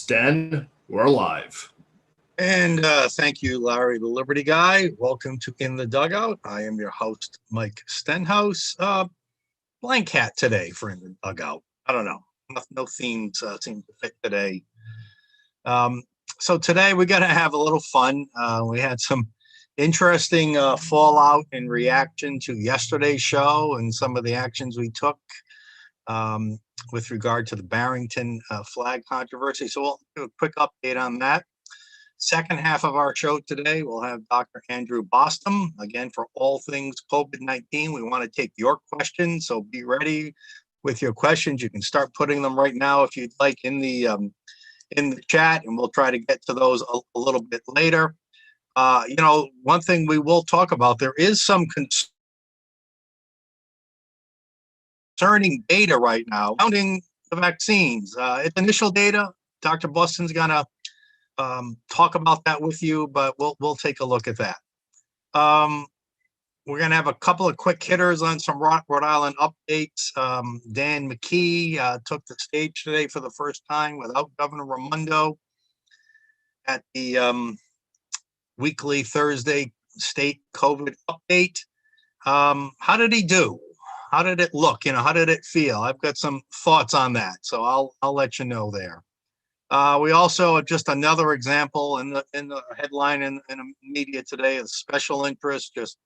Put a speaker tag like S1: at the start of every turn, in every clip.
S1: Sten, we're live.
S2: And thank you, Larry, the Liberty Guy. Welcome to In the Dugout. I am your host, Mike Stenhouse. Blank hat today for In the Dugout. I don't know. No themes seem to fit today. So today we're going to have a little fun. We had some interesting fallout in reaction to yesterday's show and some of the actions we took with regard to the Barrington flag controversy. So we'll do a quick update on that. Second half of our show today, we'll have Dr. Andrew Bostom, again, for all things COVID-19. We want to take your questions, so be ready with your questions. You can start putting them right now if you'd like in the chat, and we'll try to get to those a little bit later. One thing we will talk about, there is some concerning data right now surrounding the vaccines. It's initial data. Dr. Boston's going to talk about that with you, but we'll take a look at that. We're going to have a couple of quick hitters on some Rhode Island updates. Dan McKee took the stage today for the first time without Governor Raimondo at the weekly Thursday state COVID update. How did he do? How did it look? How did it feel? I've got some thoughts on that, so I'll let you know there. We also, just another example in the headline in the media today, is special interest just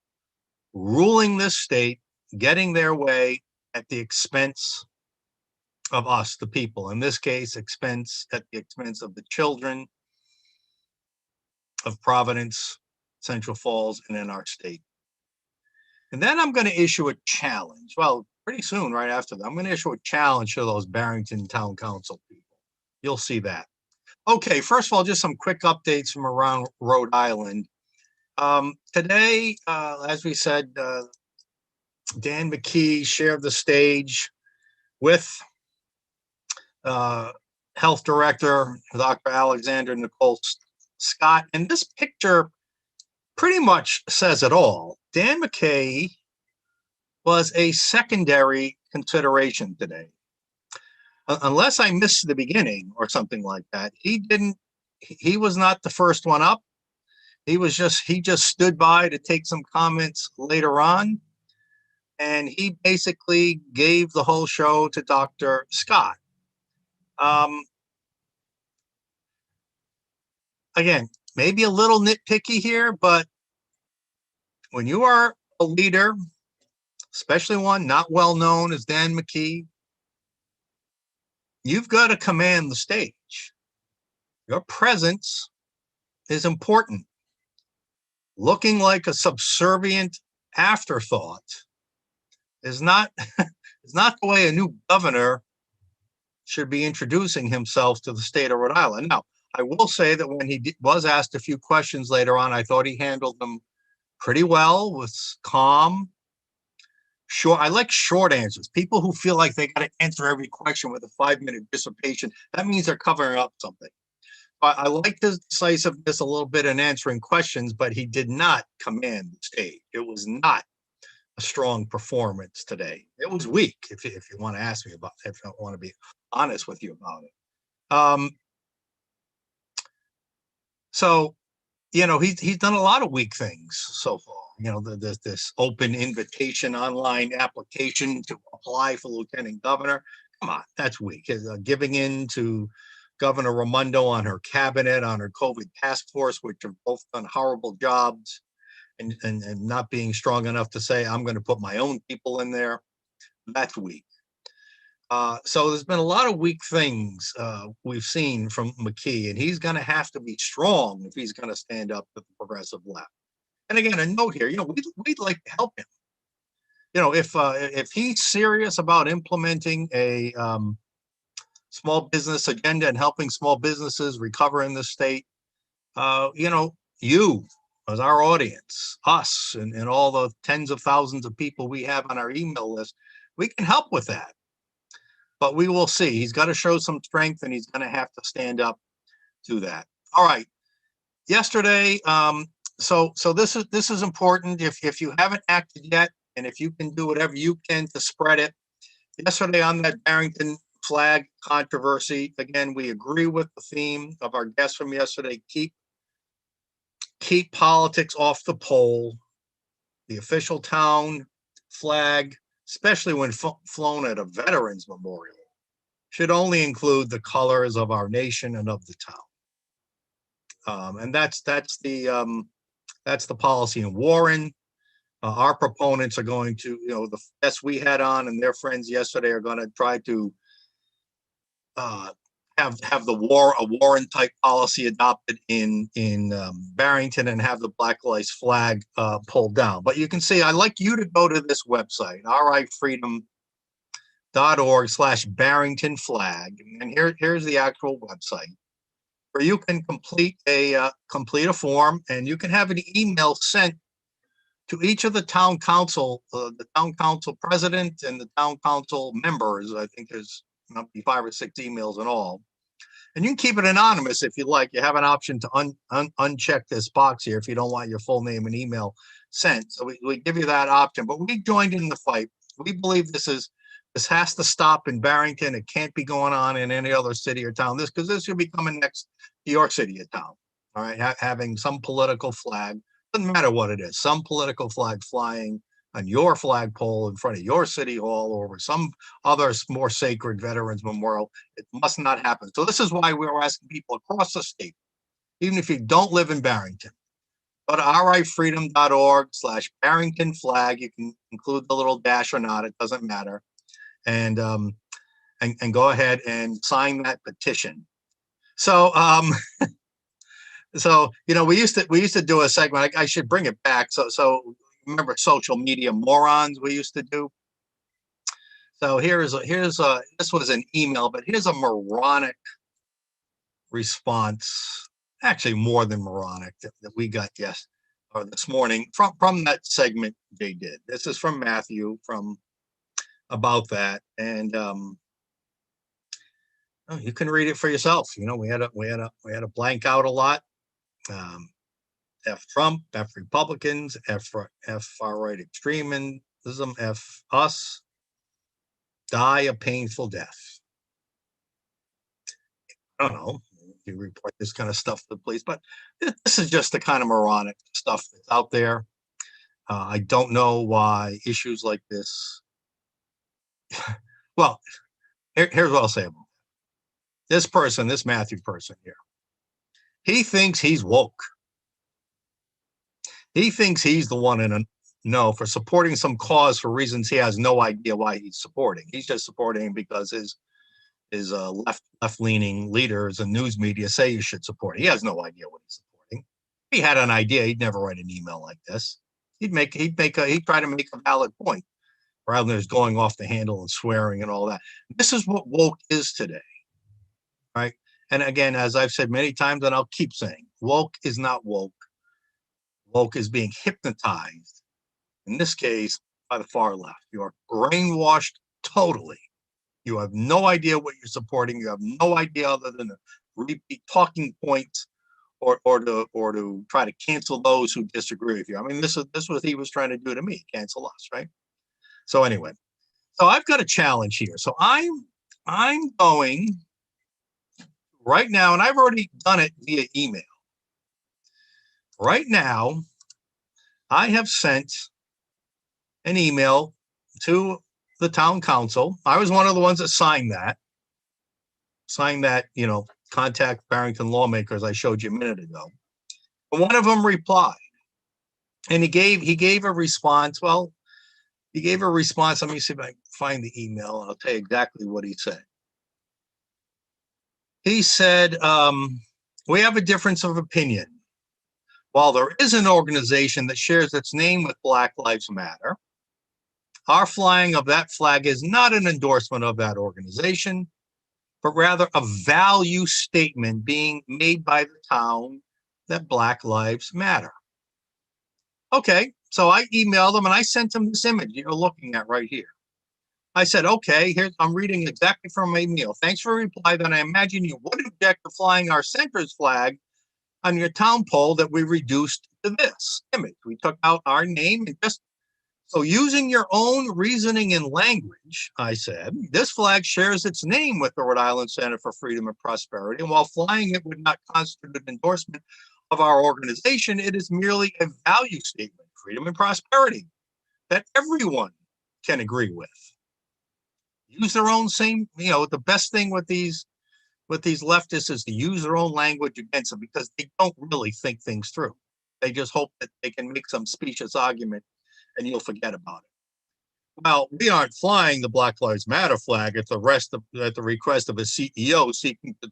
S2: ruling this state, getting their way at the expense of us, the people. In this case, at the expense of the children of Providence, Central Falls, and in our state. And then I'm going to issue a challenge. Well, pretty soon, right after that, I'm going to issue a challenge to those Barrington Town Council people. You'll see that. Okay, first of all, just some quick updates from around Rhode Island. Today, as we said, Dan McKee shared the stage with Health Director Dr. Alexander Nicole Scott. And this picture pretty much says it all. Dan McKee was a secondary consideration today. Unless I missed the beginning or something like that, he was not the first one up. He just stood by to take some comments later on. And he basically gave the whole show to Dr. Scott. Again, maybe a little nitpicky here, but when you are a leader, especially one not well known as Dan McKee, you've got to command the stage. Your presence is important. Looking like a subservient afterthought is not the way a new governor should be introducing himself to the state of Rhode Island. Now, I will say that when he was asked a few questions later on, I thought he handled them pretty well, with calm. Short. I like short answers. People who feel like they got to answer every question with a 5-minute dissertation, that means they're covering up something. I like his decisiveness a little bit in answering questions, but he did not command the stage. It was not a strong performance today. It was weak, if you want to ask me about it, if I want to be honest with you about it. So, he's done a lot of weak things so far. There's this open invitation online application to apply for lieutenant governor. Come on, that's weak. Giving in to Governor Raimondo on her cabinet, on her COVID task force, which have both done horrible jobs, and not being strong enough to say, I'm going to put my own people in there. That's weak. So there's been a lot of weak things we've seen from McKee, and he's going to have to be strong if he's going to stand up to the progressive left. And again, a note here, we'd like to help him. If he's serious about implementing a small business agenda and helping small businesses recover in this state, you as our audience, us, and all the tens of thousands of people we have on our email list, we can help with that. But we will see. He's got to show some strength, and he's going to have to stand up to that. All right. Yesterday, so this is important. If you haven't acted yet, and if you can do whatever you can to spread it, yesterday on that Barrington flag controversy. Again, we agree with the theme of our guest from yesterday. Keep politics off the pole. The official town flag, especially when flown at a veterans memorial, should only include the colors of our nation and of the town. And that's the policy in Warren. Our proponents are going to, the guests we had on and their friends yesterday are going to try to have a Warren type policy adopted in Barrington and have the Black Lives flag pulled down. But you can see, I'd like you to go to this website, rifreedom.org/Barrington flag, and here's the actual website where you can complete a form, and you can have an email sent to each of the town council president and the town council members. I think there's maybe 5 or 6 emails in all. And you can keep it anonymous if you like. You have an option to uncheck this box here if you don't want your full name and email sent. So we give you that option. But we joined in the fight. We believe this has to stop in Barrington. It can't be going on in any other city or town. Because this should be coming next to your city or town. All right, having some political flag, doesn't matter what it is, some political flag flying on your flagpole in front of your city hall or over some other more sacred veterans memorial. It must not happen. So this is why we're asking people across the state, even if you don't live in Barrington, go to rifreedom.org/Barrington flag. You can include the little dash or not, it doesn't matter. And go ahead and sign that petition. So so we used to do a segment. I should bring it back. So remember social media morons we used to do? So this was an email, but here's a moronic response, actually more than moronic, that we got this morning from that segment they did. This is from Matthew from about that, and you can read it for yourself. We had to blank out a lot. F Trump, F Republicans, F far right extremism, F us, die a painful death. I don't know if you report this kind of stuff to the police, but this is just the kind of moronic stuff that's out there. I don't know why issues like this. Well, here's what I'll say about this Matthew person here. He thinks he's woke. He thinks he's the one in a know for supporting some cause for reasons he has no idea why he's supporting. He's just supporting because his left-leaning leaders and news media say you should support it. He has no idea what he's supporting. If he had an idea, he'd never write an email like this. He'd try to make a valid point rather than just going off the handle and swearing and all that. This is what woke is today, right? And again, as I've said many times, and I'll keep saying, woke is not woke. Woke is being hypnotized, in this case, by the far left. You are brainwashed totally. You have no idea what you're supporting. You have no idea other than to repeat talking points or to try to cancel those who disagree with you. I mean, this is what he was trying to do to me, cancel us, right? So anyway, so I've got a challenge here. So I'm going right now, and I've already done it via email. Right now, I have sent an email to the town council. I was one of the ones that signed that, contact Barrington lawmakers I showed you a minute ago. But one of them replied, and he gave a response. Well, he gave a response. Let me see if I can find the email, and I'll tell you exactly what he said. He said, we have a difference of opinion. While there is an organization that shares its name with Black Lives Matter, our flying of that flag is not an endorsement of that organization, but rather a value statement being made by the town that Black Lives Matter. Okay, so I emailed him and I sent him this image you're looking at right here. I said, okay, I'm reading exactly from my email. Thanks for a reply that I imagine you would object to flying our center's flag on your town pole that we reduced to this image. We took out our name and just So using your own reasoning and language, I said, this flag shares its name with the Rhode Island Center for Freedom and Prosperity. And while flying it would not constitute an endorsement of our organization, it is merely a value statement, freedom and prosperity, that everyone can agree with. Use their own same, the best thing with these leftists is to use their own language against them because they don't really think things through. They just hope that they can make some specious argument and you'll forget about it. Well, we aren't flying the Black Lives Matter flag at the request of a CEO seeking to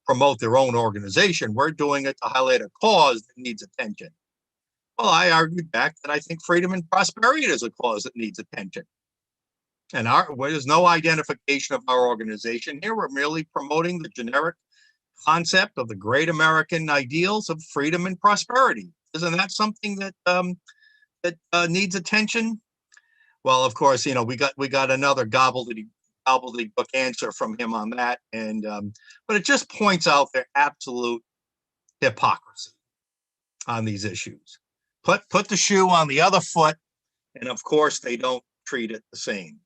S2: promote their own organization. We're doing it to highlight a cause that needs attention. Well, I argued back that I think freedom and prosperity is a cause that needs attention. And there's no identification of our organization here. We're merely promoting the generic concept of the great American ideals of freedom and prosperity. Isn't that something that needs attention? Well, of course, we got another gobbledygook answer from him on that, and but it just points out their absolute hypocrisy on these issues. Put the shoe on the other foot, and of course they don't treat it the same.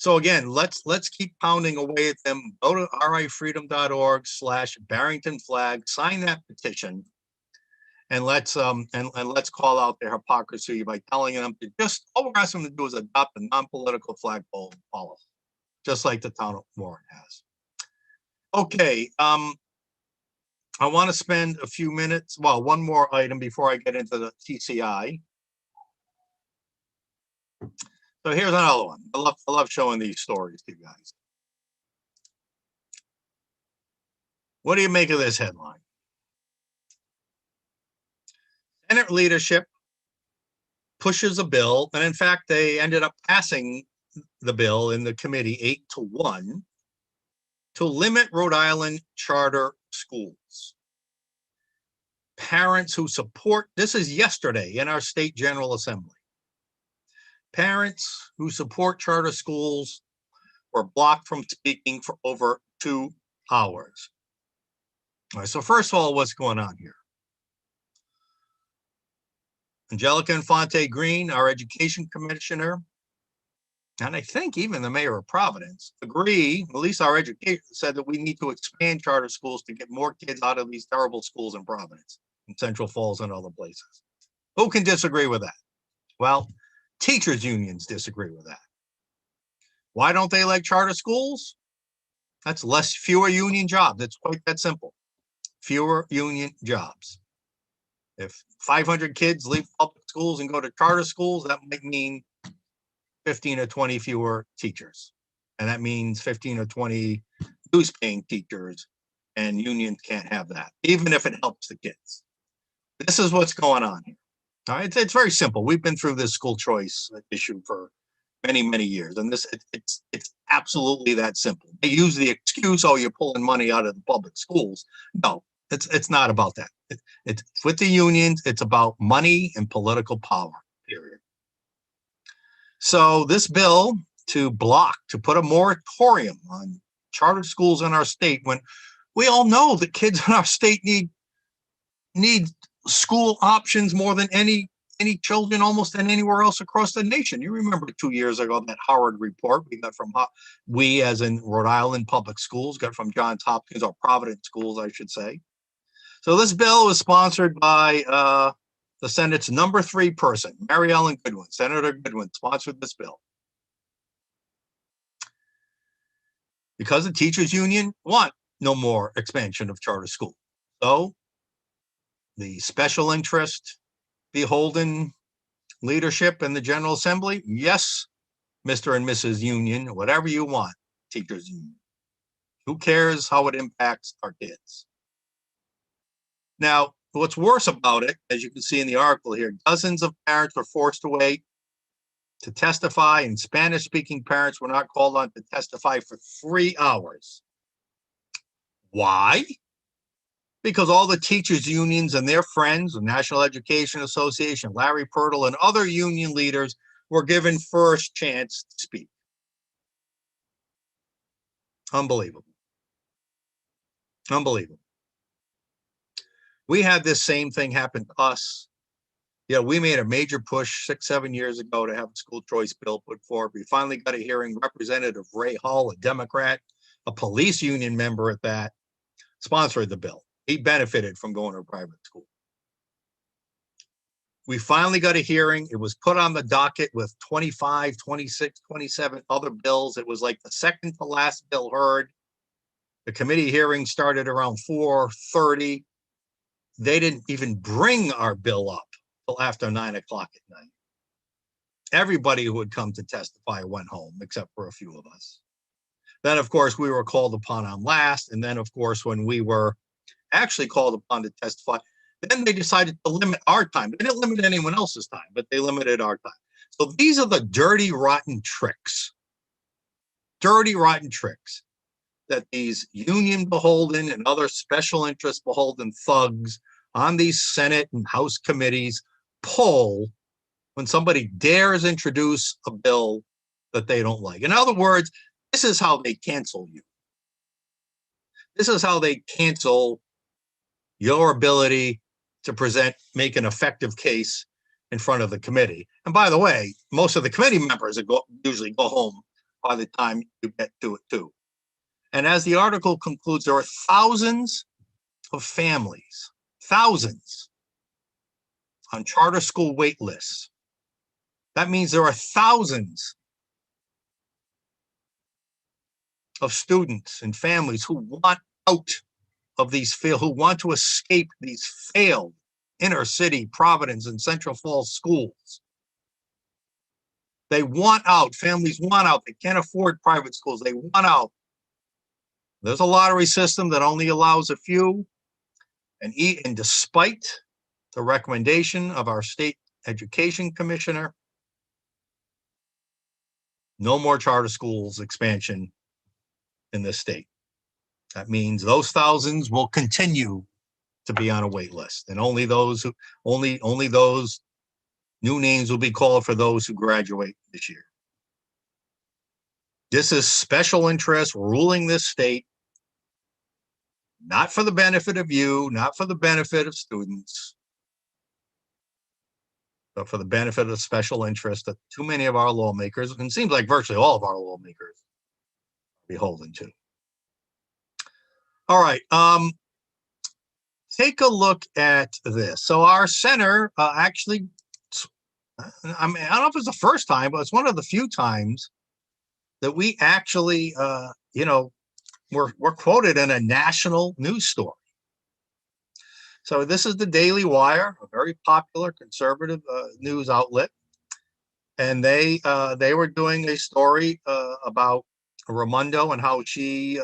S2: So again, let's keep pounding away at them. Go to rifreedom.org/Barrington flag, sign that petition, and let's call out their hypocrisy by telling them to all we're asking them to do is adopt a non-political flagpole policy, just like the town of Warren has. Okay, I want to spend a few minutes. Well, one more item before I get into the TCI. So here's another one. I love showing these stories to you guys. What do you make of this headline? Senate leadership pushes a bill, and in fact, they ended up passing the bill in the committee 8-1 to limit Rhode Island charter schools. Parents who support, this is yesterday in our state General Assembly. Parents who support charter schools were blocked from speaking for over 2 hours. All right, so first of all, what's going on here? Angelica Infante Green, our education commissioner, and I think even the mayor of Providence agree, at least our education said that we need to expand charter schools to get more kids out of these terrible schools in Providence, in Central Falls and other places. Who can disagree with that? Well, teachers unions disagree with that. Why don't they like charter schools? That's fewer union jobs. It's quite that simple. Fewer union jobs. If 500 kids leave public schools and go to charter schools, that might mean 15 or 20 fewer teachers. And that means 15 or 20 dues-paying teachers, and unions can't have that, even if it helps the kids. This is what's going on here. All right, it's very simple. We've been through this school choice issue for many, many years, and it's absolutely that simple. They use the excuse, "Oh, you're pulling money out of the public schools." No, it's not about that. It's with the unions. It's about money and political power. Period. So this bill to put a moratorium on charter schools in our state, when we all know that kids in our state need school options more than any children almost than anywhere else across the nation. You remember 2 years ago that Howard report we as in Rhode Island public schools got from Johns Hopkins, or Providence schools, I should say. So this bill was sponsored by the Senate's number 3 person, Mary Ellen Goodwin. Senator Goodwin sponsored this bill because the teachers union want no more expansion of charter schools. So the special interest beholden leadership in the General Assembly, yes, Mr. and Mrs. Union, whatever you want, teachers union. Who cares how it impacts our kids? Now, what's worse about it, as you can see in the article here, dozens of parents were forced to wait to testify, and Spanish-speaking parents were not called on to testify for 3 hours. Why? Because all the teachers unions and their friends, the National Education Association, Larry Pirtle, and other union leaders were given first chance to speak. Unbelievable. Unbelievable. We had this same thing happen to us Yeah, we made a major push 6-7 years ago to have a school choice bill put forward. We finally got a hearing. Representative Ray Hall, a Democrat, a police union member at that, sponsored the bill. He benefited from going to a private school. We finally got a hearing. It was put on the docket with 25, 26, 27 other bills. It was like the second to last bill heard. The committee hearing started around 4:30. They didn't even bring our bill up till after 9 o'clock at night. Everybody who had come to testify went home, except for a few of us. Then, of course, we were called upon on last. And then, of course, when we were actually called upon to testify, then they decided to limit our time. They didn't limit anyone else's time, but they limited our time. So these are the dirty, rotten tricks that these union beholden and other special interest beholden thugs on these Senate and House committees pull when somebody dares introduce a bill that they don't like. In other words, this is how they cancel you. This is how they cancel your ability to make an effective case in front of the committee. And by the way, most of the committee members usually go home by the time you get to it too. And as the article concludes, there are thousands of families, thousands, on charter school wait lists. That means there are thousands of students and families who want out of these who want to escape these failed inner city Providence and Central Falls schools. They want out. Families want out. They can't afford private schools. They want out. There's a lottery system that only allows a few. And despite the recommendation of our state education commissioner, no more charter schools expansion in this state. That means those thousands will continue to be on a wait list, and only those new names will be called for those who graduate this year. This is special interest ruling this state, not for the benefit of you, not for the benefit of students, but for the benefit of special interest that too many of our lawmakers, and it seems like virtually all of our lawmakers, are beholden to. All right, take a look at this. So our center actually, I don't know if it's the first time, but it's one of the few times that we actually, we're quoted in a national news story. So this is the Daily Wire, a very popular conservative news outlet, and they were doing a story about Raimondo and how she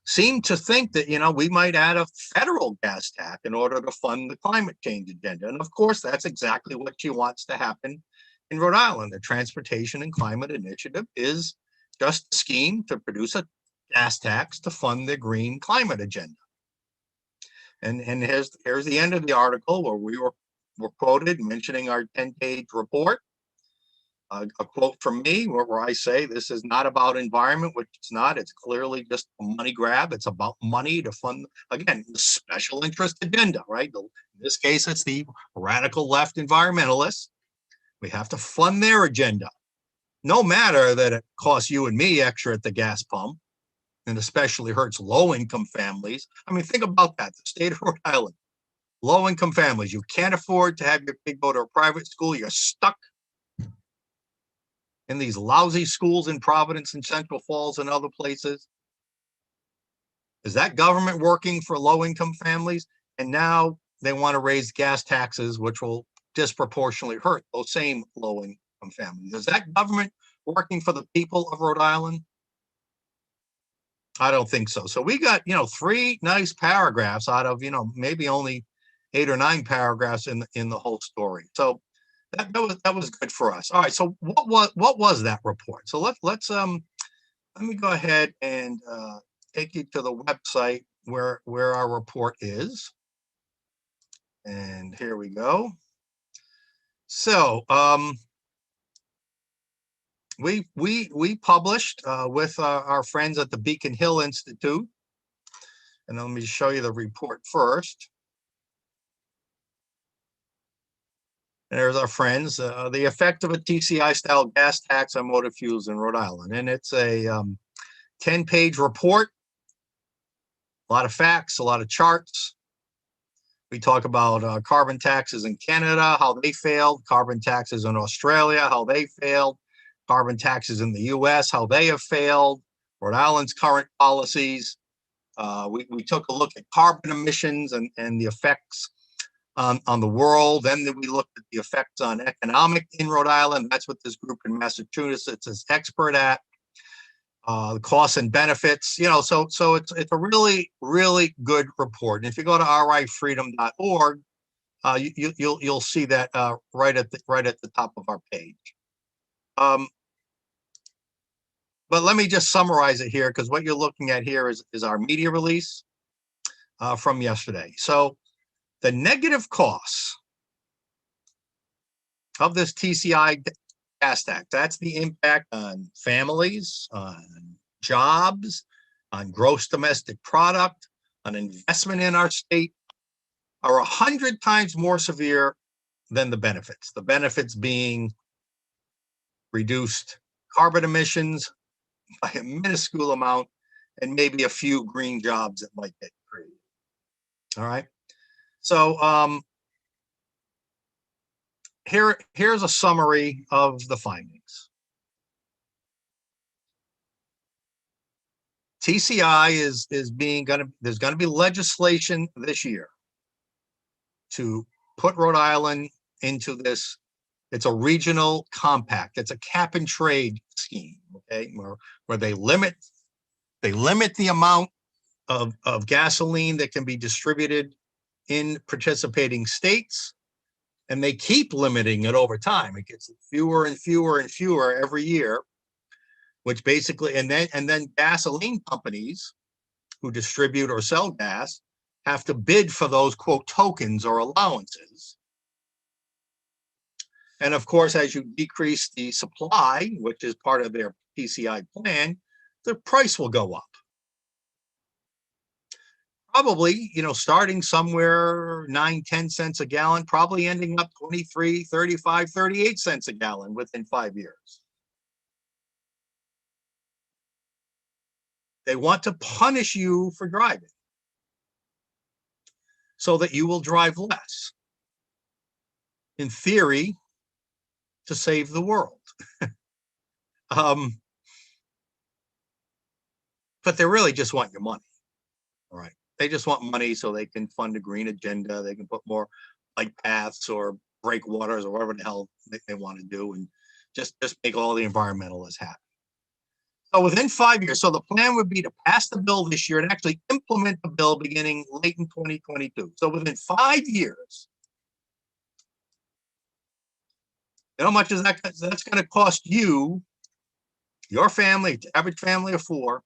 S2: seemed to think that, we might add a federal gas tax in order to fund the climate change agenda. And of course, that's exactly what she wants to happen in Rhode Island. The Transportation and Climate Initiative is just a scheme to produce a gas tax to fund the green climate agenda. And here's the end of the article where we were quoted mentioning our 10-page report. A quote from me where I say this is not about environment, which it's not. It's clearly just a money grab. It's about money to fund, again, the special interest agenda, right? In this case, it's the radical left environmentalists. We have to fund their agenda, no matter that it costs you and me extra at the gas pump, and especially hurts low-income families. I mean, think about that. The state of Rhode Island, low-income families. You can't afford to have your kid go to a private school. You're stuck in these lousy schools in Providence and Central Falls and other places. Is that government working for low-income families? And now they want to raise gas taxes, which will disproportionately hurt those same low-income families. Is that government working for the people of Rhode Island? I don't think so. So we got, 3 nice paragraphs out of, maybe only 8 or 9 paragraphs in the whole story. So that was good for us. All right. So what was that report? So let me go ahead and take you to the website where our report is. And here we go. So we published with our friends at the Beacon Hill Institute, and let me show you the report first. And there's our friends, the effect of a TCI-style gas tax on motor fuels in Rhode Island. And it's a 10-page report, a lot of facts, a lot of charts. We talk about carbon taxes in Canada, how they failed, carbon taxes in Australia, how they failed, carbon taxes in the US, how they have failed, Rhode Island's current policies. We took a look at carbon emissions and the effects on the world. Then we looked at the effects on economic in Rhode Island. That's what this group in Massachusetts is expert at. The costs and benefits, so it's a really, really good report. And if you go to rifreedom.org, you'll see that right at the top of our page. But let me just summarize it here, because what you're looking at here is our media release from yesterday. So the negative costs of this TCI gas tax, that's the impact on families, on jobs, on gross domestic product, on investment in our state, are 100 times more severe than the benefits. The benefits being reduced carbon emissions by a minuscule amount and maybe a few green jobs that might get created. All right. So here's a summary of the findings. TCI there's going to be legislation this year to put Rhode Island into this. It's a regional compact. It's a cap and trade scheme, okay, where they limit the amount of gasoline that can be distributed in participating states, and they keep limiting it over time. It gets fewer and fewer and fewer every year, which basically, and then gasoline companies who distribute or sell gas have to bid for those, quote, tokens or allowances. And of course, as you decrease the supply, which is part of their PCI plan, the price will go up. Probably, starting somewhere 9-10 cents a gallon, probably ending up 23, 35, 38 cents a gallon within 5 years. They want to punish you for driving so that you will drive less. In theory, to save the world. But they really just want your money. All right. They just want money so they can fund a green agenda. They can put more bike paths or breakwaters or whatever the hell they want to do, and just make all the environmentalists happy. So within 5 years, so the plan would be to pass the bill this year and actually implement the bill beginning late in 2022. So within 5 years, how much is that? That's going to cost you, your family, average family of four,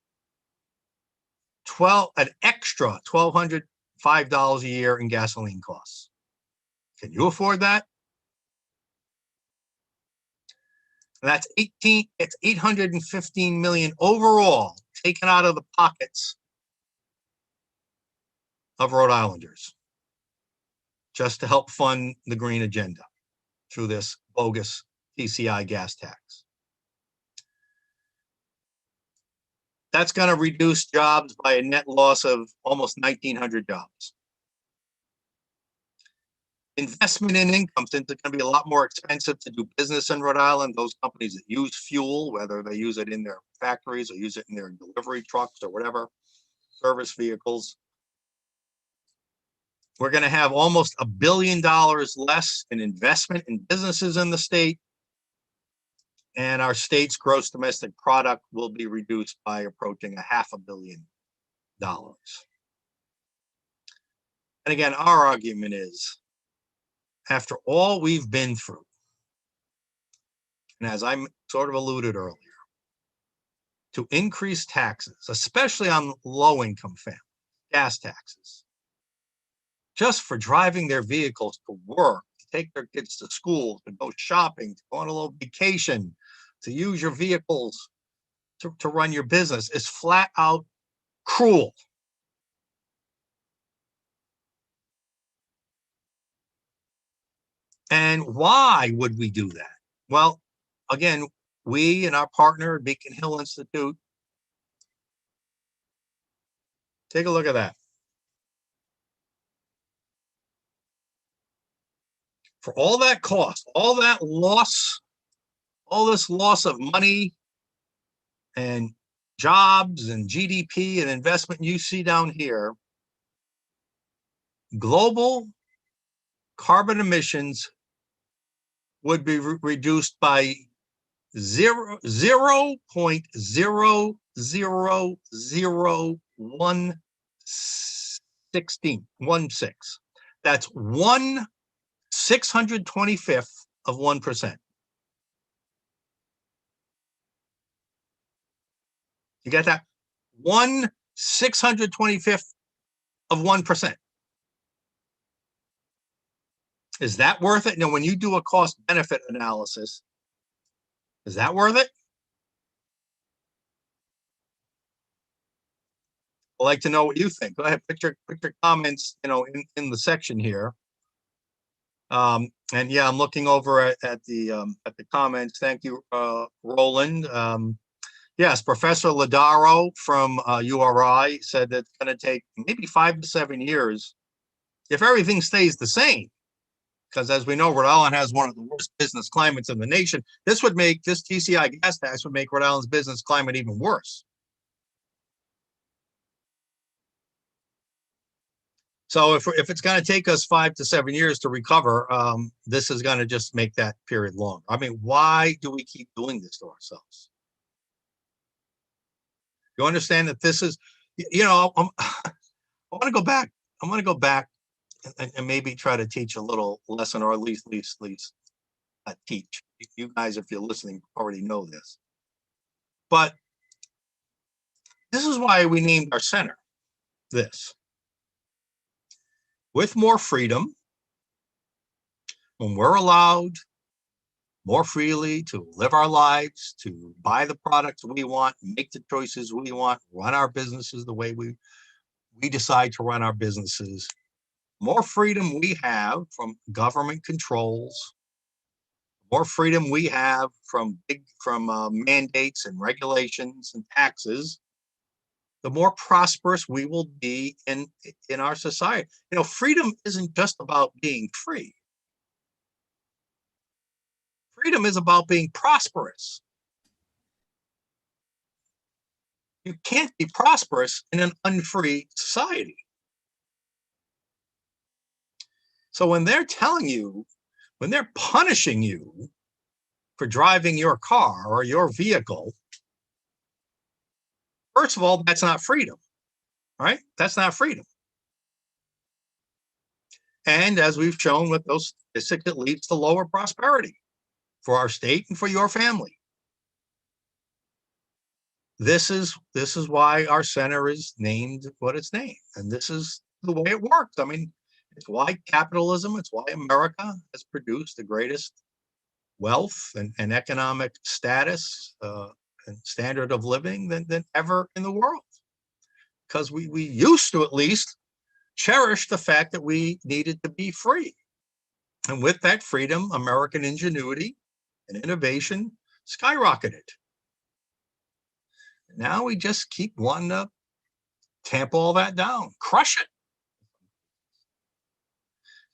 S2: an extra $1,205 a year in gasoline costs. Can you afford that? That's it's 815 million overall taken out of the pockets of Rhode Islanders just to help fund the green agenda through this bogus TCI gas tax. That's going to reduce jobs by a net loss of almost 1,900 jobs. Investment in income, since it's going to be a lot more expensive to do business in Rhode Island, those companies that use fuel, whether they use it in their factories or use it in their delivery trucks or whatever, service vehicles, we're going to have almost $1 billion less in investment in businesses in the state. And our state's gross domestic product will be reduced by approaching $500 million. And again, our argument is, after all we've been through, and as I sort of alluded earlier, to increase taxes, especially on low-income families, gas taxes, just for driving their vehicles to work, to take their kids to school, to go shopping, to go on a little vacation, to use your vehicles to run your business, is flat out cruel. And why would we do that? Well, again, we and our partner, Beacon Hill Institute, take a look at that. For all that cost, all that loss, all this loss of money and jobs and GDP and investment you see down here, global carbon emissions would be reduced by 0.00016. That's 1/625th of 1%. You get that? 1/625th of 1%. Is that worth it? Now, when you do a cost benefit analysis, is that worth it? I'd like to know what you think. Go ahead, put your comments, in the section here. And yeah, I'm looking over at the comments. Thank you, Roland. Yes, Professor Ladaro from URI said that it's going to take maybe 5 to 7 years if everything stays the same. Because as we know, Rhode Island has one of the worst business climates in the nation. This TCI gas tax would make Rhode Island's business climate even worse. So if it's going to take us 5 to 7 years to recover, this is going to just make that period long. I mean, why do we keep doing this to ourselves? You understand that this is, I want to go back. I want to go back and maybe try to teach a little lesson, or at least teach. You guys, if you're listening, already know this. But this is why we named our center this. With more freedom, when we're allowed more freely to live our lives, to buy the products we want, make the choices we want, run our businesses the way we decide to run our businesses, more freedom we have from government controls, more freedom we have from mandates and regulations and taxes, the more prosperous we will be in our society. Freedom isn't just about being free. Freedom is about being prosperous. You can't be prosperous in an unfree society. So when they're punishing you for driving your car or your vehicle, first of all, that's not freedom, right? That's not freedom. And as we've shown with those statistics, it leads to lower prosperity for our state and for your family. This is why our center is named what it's named. And this is the way it works. I mean, it's why capitalism, it's why America has produced the greatest wealth and economic status and standard of living than ever in the world. Because we used to at least cherish the fact that we needed to be free. And with that freedom, American ingenuity and innovation skyrocketed. Now we just keep wanting to tamp all that down, crush it.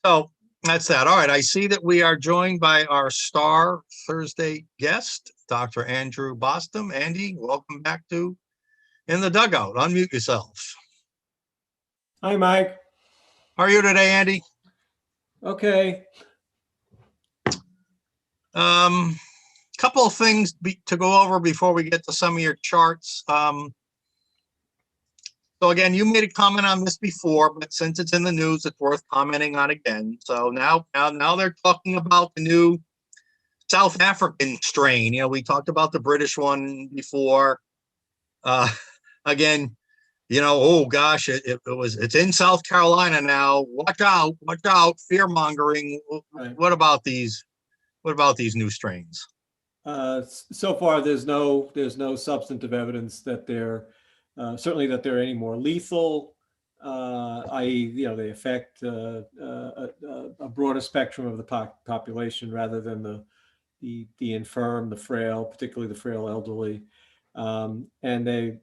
S2: So that's that. All right, I see that we are joined by our star Thursday guest, Dr. Andrew Bostom. Andy, welcome back to In the Dugout. Unmute yourself.
S3: Hi, Mike.
S2: How are you today, Andy?
S3: Okay.
S2: Couple of things to go over before we get to some of your charts. So again, you made a comment on this before, but since it's in the news, it's worth commenting on again. So now they're talking about the new South African strain. We talked about the British one before. Again, oh gosh, it's in South Carolina now. Watch out, fear mongering. Right. What about these new strains?
S3: So far, there's no substantive evidence that they're certainly that they're any more lethal. i.e., they affect a broader spectrum of the population rather than the infirm, the frail, particularly the frail elderly. And the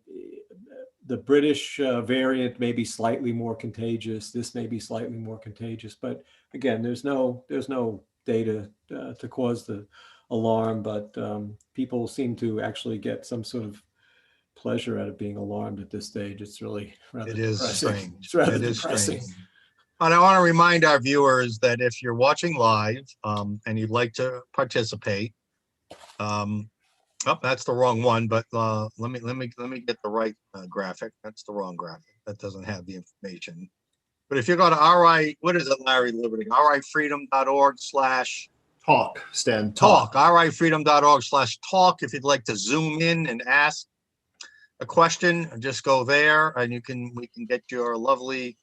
S3: British variant may be slightly more contagious. This may be slightly more contagious, but again, there's no data to cause the alarm. But people seem to actually get some sort of pleasure out of being alarmed at this stage. It's really rather
S2: It is
S3: depressing.
S2: strange.
S3: It's rather
S2: It is
S3: depressing.
S2: strange. And I want to remind our viewers that if you're watching live and you'd like to participate, oh, that's the wrong one. But let me get the right graphic. That's the wrong graphic. That doesn't have the information. But if you go to what is it, Larry Liberty? rifreedom.org/talk.
S1: Stan, talk.
S2: rifreedom.org/talk. If you'd like to zoom in and ask a question, just go there, and we can get your lovely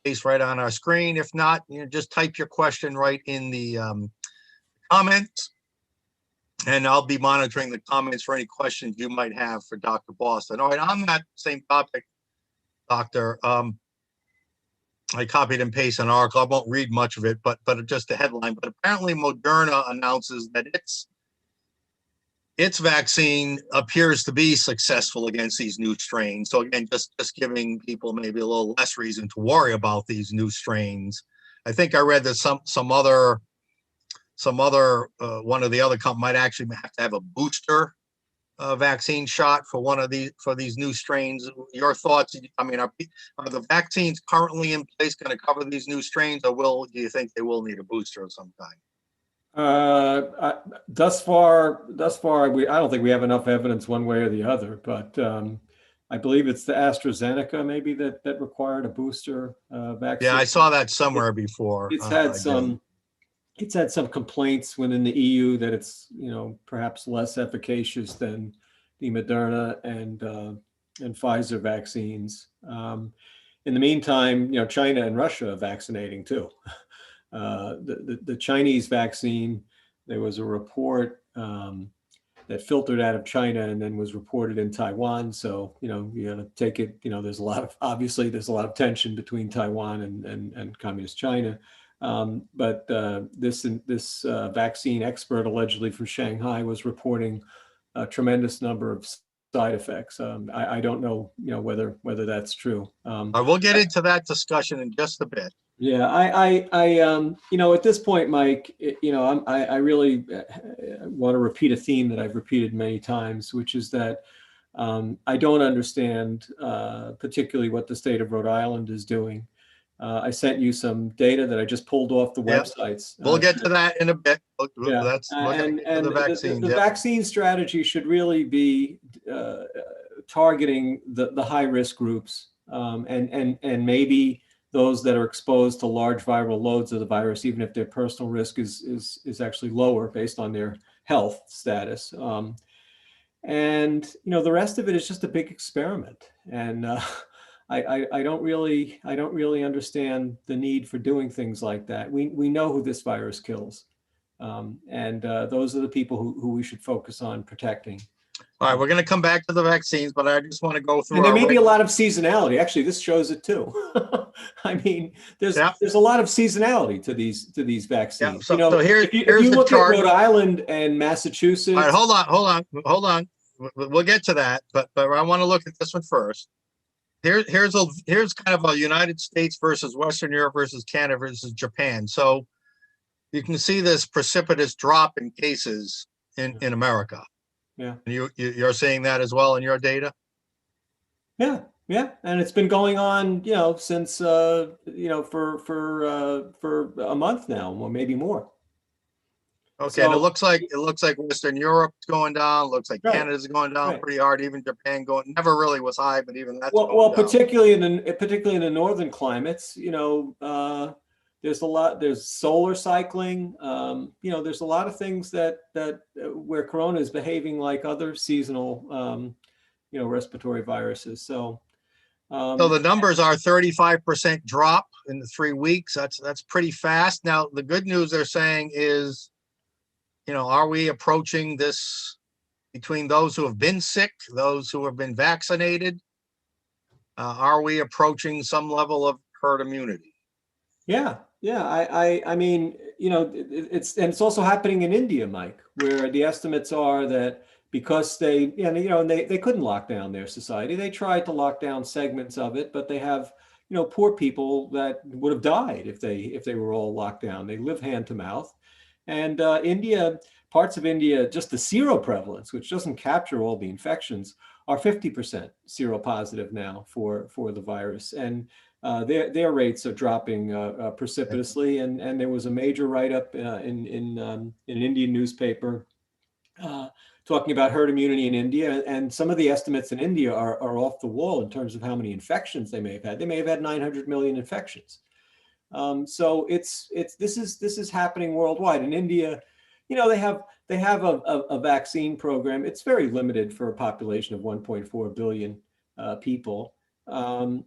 S2: face right on our screen. If not, just type your question right in the comments, and I'll be monitoring the comments for any questions you might have for Dr. Boston. All right, on that same topic, Doctor, I copied and pasted an article. I won't read much of it, but just the headline. But apparently Moderna announces that its vaccine appears to be successful against these new strains. So again, just giving people maybe a little less reason to worry about these new strains. I think I read that some other one of the other companies might actually have to have a booster vaccine shot for these new strains. Your thoughts? I mean, are the vaccines currently in place going to cover these new strains, or do you think they will need a booster of some kind?
S3: Thus far, I don't think we have enough evidence one way or the other, but I believe it's the AstraZeneca maybe that required a booster vaccine.
S2: Yeah, I saw that somewhere before.
S3: It's had some complaints within the EU that it's perhaps less efficacious than the Moderna and Pfizer vaccines. In the meantime, China and Russia are vaccinating too. The Chinese vaccine, there was a report that filtered out of China and then was reported in Taiwan. So, you got to take it, there's a lot of tension between Taiwan and communist China. But this vaccine expert allegedly from Shanghai was reporting a tremendous number of side effects. I don't know, whether that's true.
S2: We'll get into that discussion in just a bit.
S3: Yeah, at this point, Mike, I really want to repeat a theme that I've repeated many times, which is that I don't understand particularly what the state of Rhode Island is doing. I sent you some data that I just pulled off the websites.
S2: We'll get to that in a bit.
S3: Yeah, the vaccine strategy should really be targeting the high risk groups and maybe those that are exposed to large viral loads of the virus, even if their personal risk is actually lower based on their health status. And the rest of it is just a big experiment. And I don't really understand the need for doing things like that. We know who this virus kills, and those are the people who we should focus on protecting.
S2: All right, we're going to come back to the vaccines, but I just want to go through.
S3: And there may be a lot of seasonality. Actually, this shows it too. I mean, there's a lot of seasonality to these vaccines.
S2: Yeah, so here's
S3: if you look at Rhode Island and Massachusetts.
S2: All right, hold on. We'll get to that, but I want to look at this one first. Here's kind of a United States versus Western Europe versus Canada versus Japan. So you can see this precipitous drop in cases in America.
S3: Yeah.
S2: You're seeing that as well in your data?
S3: Yeah. And it's been going on, since for a month now, or maybe more.
S2: Okay, so, and it looks like Western Europe's going down, looks like Canada's going down pretty hard, even Japan never really was high, but even that's
S3: well particularly in the northern climates, there's solar cycling, there's a lot of things that where corona is behaving like other seasonal respiratory viruses. So
S2: the numbers are 35% drop in the 3 weeks. That's pretty fast. Now the good news they're saying is, are we approaching this between those who have been sick, those who have been vaccinated? Are we approaching some level of herd immunity?
S3: Yeah, yeah. I mean, it's also happening in India, Mike, where the estimates are that because they couldn't lock down their society. They tried to lock down segments of it, but they have, poor people that would have died if they were all locked down. They live hand to mouth. And parts of India, just the seroprevalence, which doesn't capture all the infections, are 50% seropositive now for the virus. And their rates are dropping precipitously. And there was a major write-up in an Indian newspaper talking about herd immunity in India. And some of the estimates in India are off the wall in terms of how many infections they may have had. They may have had 900 million infections. So this is happening worldwide. In India, they have a vaccine program. It's very limited for a population of 1.4 billion people. None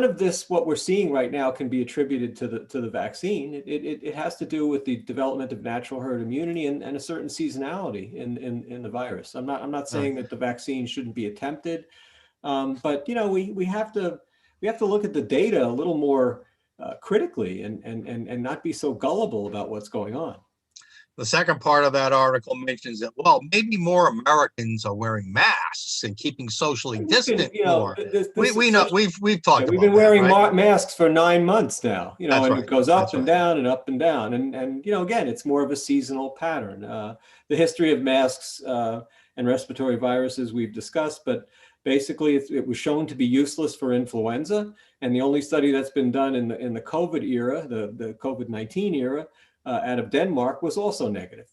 S3: of this, what we're seeing right now, can be attributed to the vaccine. It has to do with the development of natural herd immunity and a certain seasonality in the virus. I'm not saying that the vaccine shouldn't be attempted, but we have to look at the data a little more critically and not be so gullible about what's going on.
S2: The second part of that article mentions that, well, maybe more Americans are wearing masks and keeping socially distant more. We know we've talked about
S3: we've been wearing
S2: right?
S3: masks for 9 months now,
S2: That's
S3: and
S2: right.
S3: it goes up and down and up and down. And again, it's more of a seasonal pattern. The history of masks and respiratory viruses we've discussed, but basically it was shown to be useless for influenza. And the only study that's been done in the COVID era, the COVID-19 era, out of Denmark, was also negative.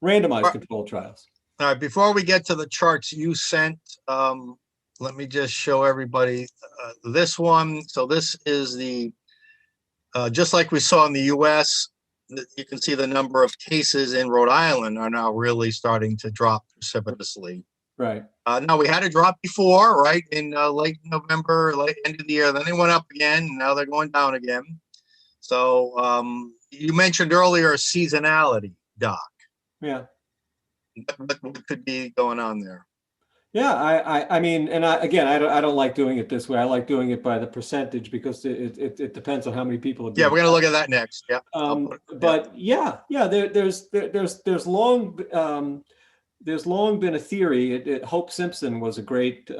S3: Randomized controlled trials.
S2: All right, before we get to the charts you sent, let me just show everybody this one. So this is the, just like we saw in the US, you can see the number of cases in Rhode Island are now really starting to drop precipitously.
S3: Right.
S2: Now we had a drop before, right, in late November, late end of the year. Then they went up again. And now they're going down again. So you mentioned earlier seasonality, Doc.
S3: Yeah.
S2: What could be going on there?
S3: Yeah, I mean, and I don't like doing it this way. I like doing it by the percentage because it depends on how many people are being.
S2: Yeah, we're going to look at that next. Yeah.
S3: But there's long been a theory. Hope Simpson was a great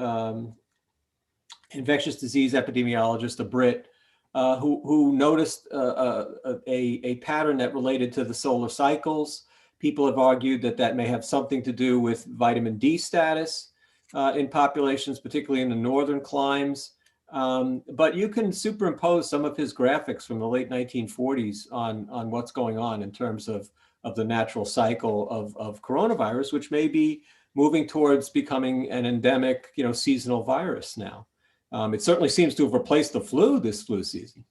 S3: infectious disease epidemiologist, a Brit, who noticed a pattern that related to the solar cycles. People have argued that may have something to do with vitamin D status in populations, particularly in the northern climes. But you can superimpose some of his graphics from the late 1940s on what's going on in terms of the natural cycle of coronavirus, which may be moving towards becoming an endemic, seasonal virus now. It certainly seems to have replaced the flu this flu season.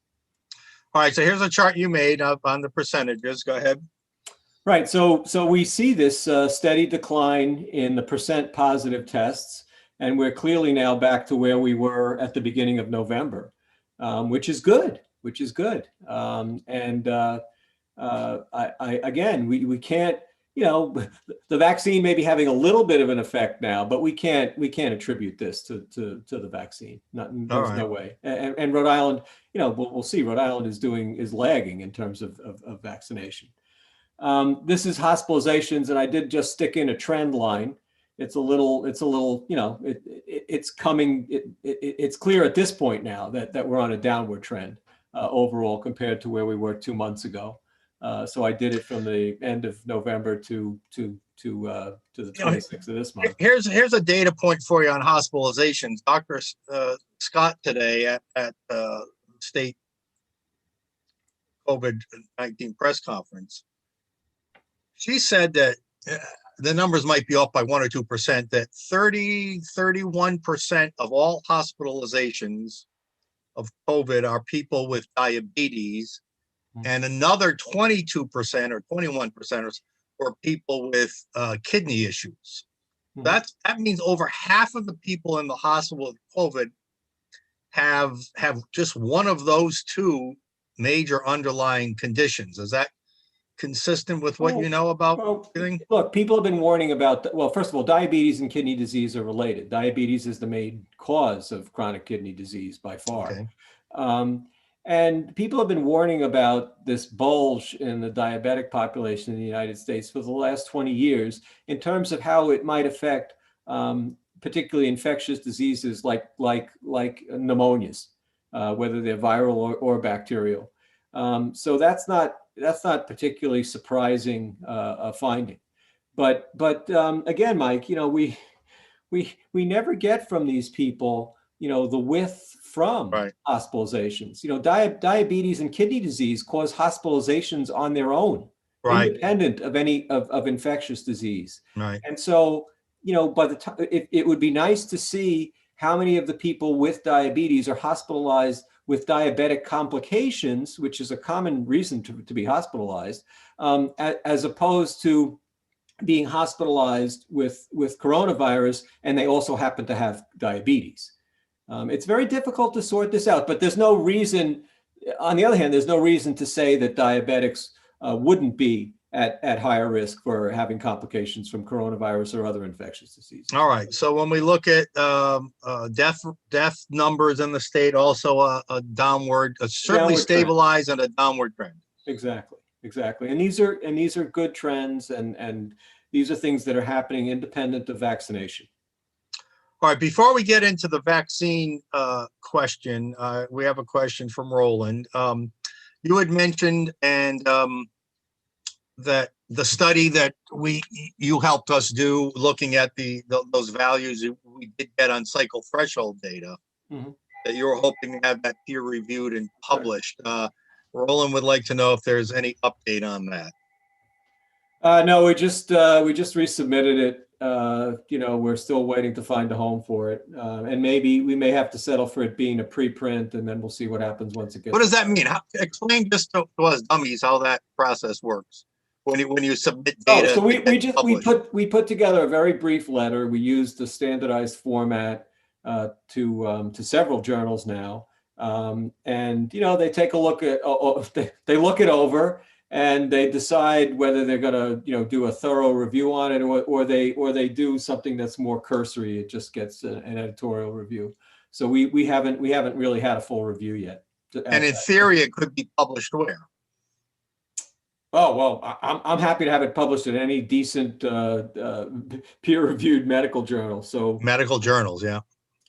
S2: All right, so here's a chart you made up on the percentages. Go ahead.
S3: Right. So we see this steady decline in the percent positive tests, and we're clearly now back to where we were at the beginning of November, which is good. We can't, the vaccine may be having a little bit of an effect now, but we can't attribute this to the vaccine. There's no way. And Rhode Island, we'll see. Rhode Island is lagging in terms of vaccination. This is hospitalizations, and I did just stick in a trend line. It's a little, it's coming. It's clear at this point now that we're on a downward trend overall compared to where we were 2 months ago. So I did it from the end of November to the 26th of this month.
S2: Here's a data point for you on hospitalizations. Dr. Scott today at state COVID-19 press conference, she said that the numbers might be off by 1 or 2%, that 31% of all hospitalizations of COVID are people with diabetes, and another 22% or 21% are people with kidney issues. That means over half of the people in the hospital with COVID have just one of those two major underlying conditions. Is that consistent with what you know about
S3: Well,
S2: everything?
S3: look, people have been warning about, well, first of all, diabetes and kidney disease are related. Diabetes is the main cause of chronic kidney disease by far.
S2: Okay.
S3: And people have been warning about this bulge in the diabetic population in the United States for the last 20 years in terms of how it might affect particularly infectious diseases like pneumonias, whether they're viral or bacterial. So that's not particularly surprising finding. But again, Mike, we never get from these people, the width from
S2: Right.
S3: hospitalizations. Diabetes and kidney disease cause hospitalizations on their own,
S2: Right.
S3: independent of any of infectious disease.
S2: Right.
S3: And so, by the time it would be nice to see how many of the people with diabetes are hospitalized with diabetic complications, which is a common reason to be hospitalized, as opposed to being hospitalized with coronavirus and they also happen to have diabetes. It's very difficult to sort this out, but there's no reason, on the other hand, there's no reason to say that diabetics wouldn't be at higher risk for having complications from coronavirus or other infectious diseases.
S2: All right. So when we look at death numbers in the state, also a downward, certainly
S3: Downward
S2: stabilized and a downward trend.
S3: Exactly. And these are good trends, and these are things that are happening independent of vaccination.
S2: All right. Before we get into the vaccine question, we have a question from Roland. You had mentioned that the study that you helped us do, looking at those values we did get on cycle threshold data, that you were hoping to have that peer reviewed and published. Roland would like to know if there's any update on that.
S3: No, we just resubmitted it. We're still waiting to find a home for it, and maybe we may have to settle for it being a preprint, and then we'll see what happens once it gets.
S2: What does that mean? Explain just to us dummies how that process works when you submit data.
S3: So we put together a very brief letter. We used the standardized format to several journals now, and they take a look at they look it over. And they decide whether they're going to, do a thorough review on it, or they do something that's more cursory. It just gets an editorial review. So we haven't really had a full review yet.
S2: And in theory, it could be published where?
S3: Oh well, I'm happy to have it published in any decent peer-reviewed medical journal. So
S2: medical journals, yeah.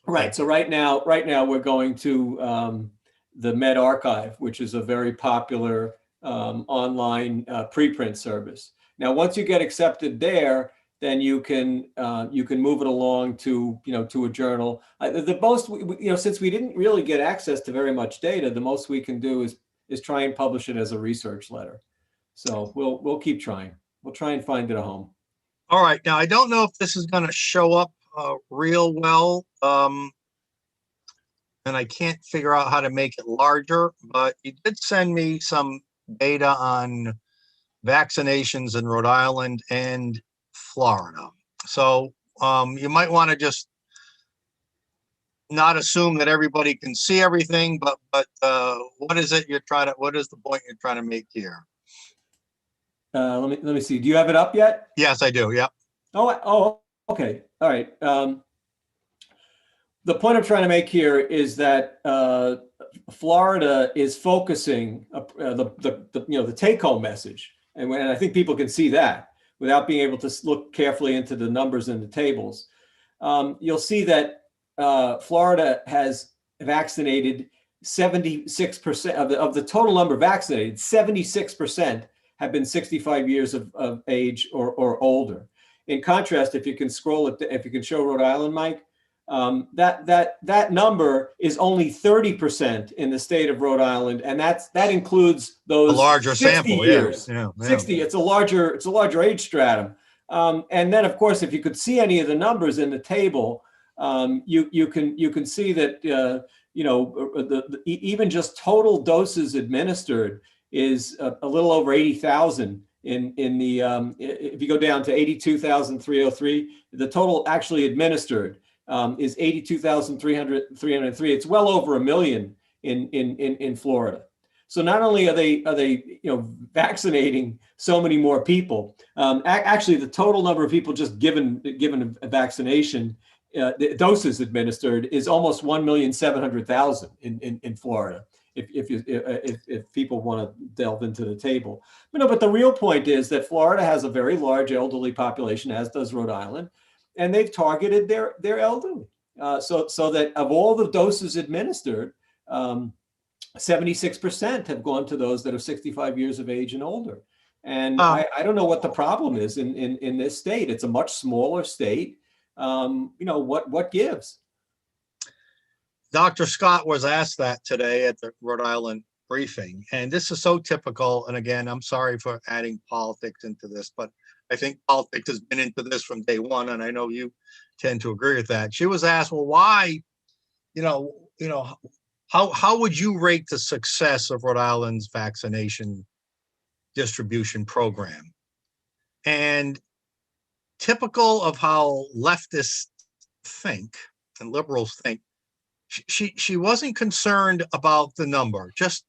S3: Right. So right now we're going to the Med Archive, which is a very popular online preprint service. Now, once you get accepted there, then you can move it along to a journal. The most since we didn't really get access to very much data, the most we can do is try and publish it as a research letter. So we'll keep trying. We'll try and find it a home.
S2: All right. Now I don't know if this is going to show up real well. And I can't figure out how to make it larger, but you did send me some data on vaccinations in Rhode Island and Florida. So you might want to just not assume that everybody can see everything, but what is it what is the point you're trying to make here?
S3: Let me see. Do you have it up yet?
S2: Yes, I do. Yeah.
S3: Oh, okay. All right. The point I'm trying to make here is that Florida is focusing the take-home message, and I think people can see that without being able to look carefully into the numbers in the tables. You'll see that Florida has vaccinated 76% of the total number vaccinated. 76% have been 65 years of age or older. In contrast, if you can show Rhode Island, Mike. That number is only 30% in the state of Rhode Island, and that includes those
S2: a larger
S3: 60
S2: sample
S3: years.
S2: Yeah.
S3: 60. It's a larger age stratum, and then of course, if you could see any of the numbers in the table, you can see that even just total doses administered is a little over 80,000. In the if you go down to 82,303, the total actually administered is 82,303. It's well over 1 million in Florida. So not only are they vaccinating so many more people, actually the total number of people just given a vaccination, the doses administered is almost 1,700,000 in Florida. If people want to delve into the table, but the real point is that Florida has a very large elderly population, as does Rhode Island, and they've targeted their elderly. So that of all the doses administered, 76% have gone to those that are 65 years of age and older. And I don't know what the problem is in this state. It's a much smaller state. What gives?
S2: Dr. Scott was asked that today at the Rhode Island briefing, and this is so typical. And again, I'm sorry for adding politics into this, but I think politics has been into this from day one, and I know you tend to agree with that. She was asked, well, why, how would you rate the success of Rhode Island's vaccination distribution program? And typical of how leftists think and liberals think, she wasn't concerned about the number. Just,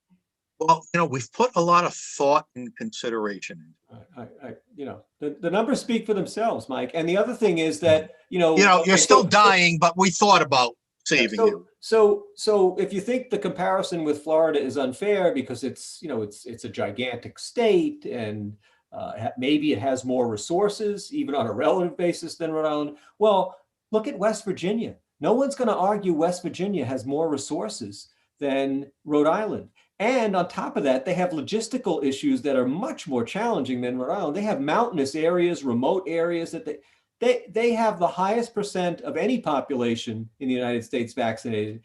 S2: we've put a lot of thought and consideration.
S3: The numbers speak for themselves, Mike. And the other thing is that,
S2: you're still dying, but we thought about saving you.
S3: So if you think the comparison with Florida is unfair because it's a gigantic state and maybe it has more resources, even on a relative basis, than Rhode Island. Well, look at West Virginia. No one's going to argue West Virginia has more resources than Rhode Island. And on top of that, they have logistical issues that are much more challenging than Rhode Island. They have mountainous areas, remote areas that they have the highest percent of any population in the United States vaccinated.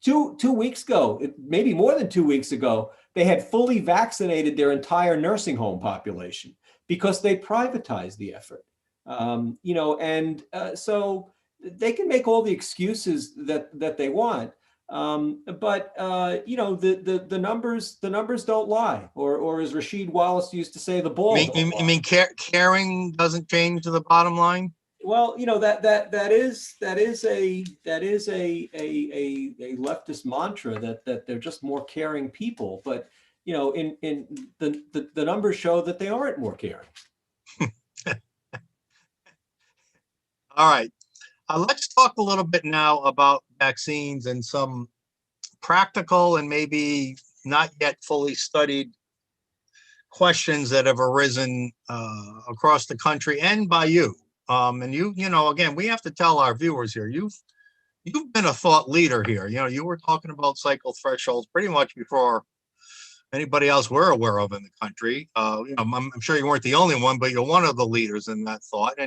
S3: Two weeks ago, maybe more than 2 weeks ago, they had fully vaccinated their entire nursing home population because they privatized the effort. So they can make all the excuses that they want, but the numbers don't lie, or as Rasheed Wallace used to say, the ball.
S2: You mean caring doesn't change the bottom line?
S3: Well, that is a leftist mantra that they're just more caring people, but in the numbers show that they aren't more caring.
S2: All right. Let's talk a little bit now about vaccines and some practical and maybe not yet fully studied questions that have arisen across the country and by you. And again, we have to tell our viewers here, you've been a thought leader here. You were talking about cycle thresholds pretty much before anybody else we're aware of in the country. I'm sure you weren't the only one, but you're one of the leaders in that thought.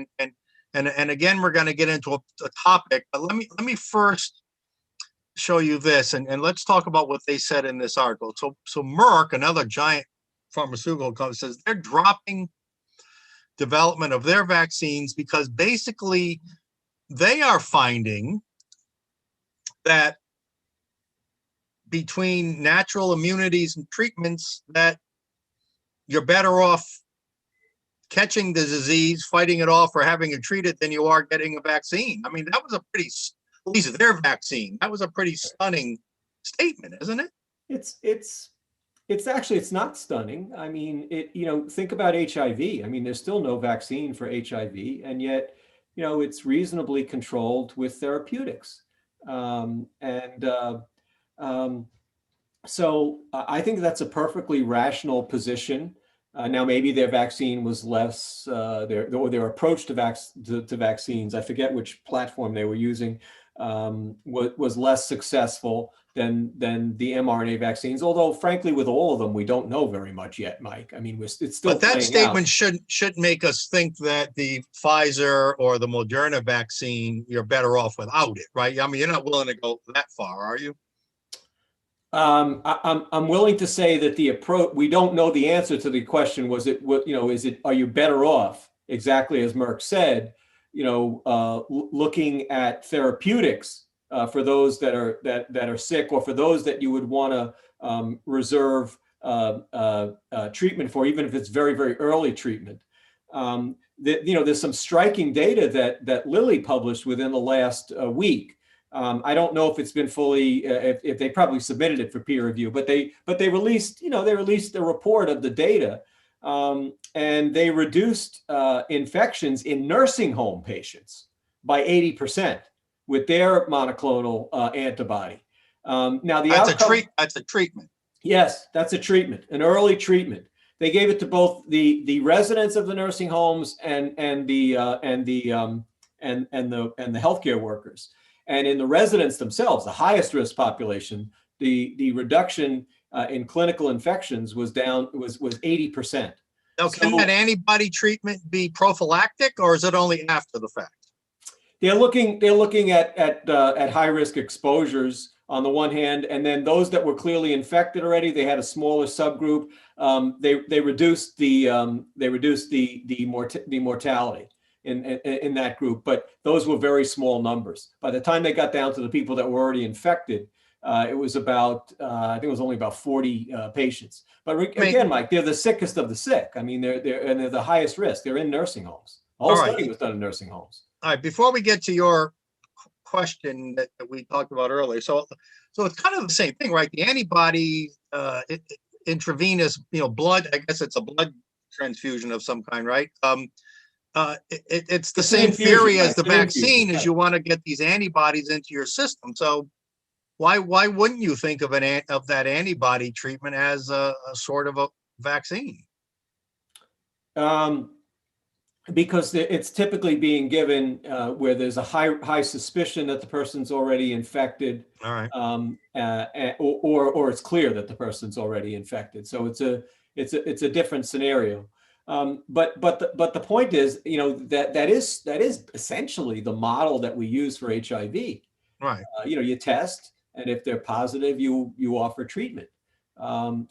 S2: And again, we're going to get into a topic, but let me first show you this, and let's talk about what they said in this article. So Merck, another giant pharmaceutical company, says they're dropping development of their vaccines because basically they are finding that between natural immunities and treatments that you're better off catching the disease, fighting it off, or having it treated than you are getting a vaccine. I mean, that was at least their vaccine, that was a pretty stunning statement, isn't it?
S3: It's not stunning. I mean, think about HIV. I mean, there's still no vaccine for HIV, and yet, it's reasonably controlled with therapeutics. So I think that's a perfectly rational position. Now, maybe their vaccine was less, their approach to vaccines, I forget which platform they were using, was less successful than the mRNA vaccines. Although, frankly, with all of them, we don't know very much yet, Mike. I mean, it's still.
S2: But that statement should make us think that the Pfizer or the Moderna vaccine, you're better off without it, right? I mean, you're not willing to go that far, are you?
S3: I'm willing to say that the approach, we don't know the answer to the question. Are you better off, exactly as Merck said, looking at therapeutics for those that are sick, or for those that you would want to reserve treatment for, even if it's very, very early treatment. There's some striking data that Lilly published within the last week. I don't know if it's been fully, if they probably submitted it for peer review, but they released, they released a report of the data, and they reduced infections in nursing home patients by 80% with their monoclonal antibody. Now the outcome,
S2: that's a treatment.
S3: Yes, that's a treatment, an early treatment. They gave it to both the residents of the nursing homes and the healthcare workers. And in the residents themselves, the highest risk population, the reduction in clinical infections was 80%.
S2: Now, can that antibody treatment be prophylactic, or is it only after the fact?
S3: They're looking at high risk exposures on the one hand, and then those that were clearly infected already, they had a smaller subgroup. They reduced the mortality in that group, but those were very small numbers. By the time they got down to the people that were already infected, it was about I think it was only about 40 patients. But again, Mike, they're the sickest of the sick. I mean, they're the highest risk. They're in nursing homes. The whole study was done in nursing homes.
S2: All right. Before we get to your question that we talked about earlier, so it's kind of the same thing, right? The antibody, intravenous, blood. I guess it's a blood transfusion of some kind, right? It's the same theory as the vaccine, is you want to get these antibodies into your system. So why wouldn't you think of that antibody treatment as a sort of a vaccine?
S3: Because it's typically being given where there's a high suspicion that the person's already infected.
S2: All right.
S3: Or it's clear that the person's already infected. So it's a different scenario. But the point is, that is essentially the model that we use for HIV.
S2: Right.
S3: You test, and if they're positive, you offer treatment. I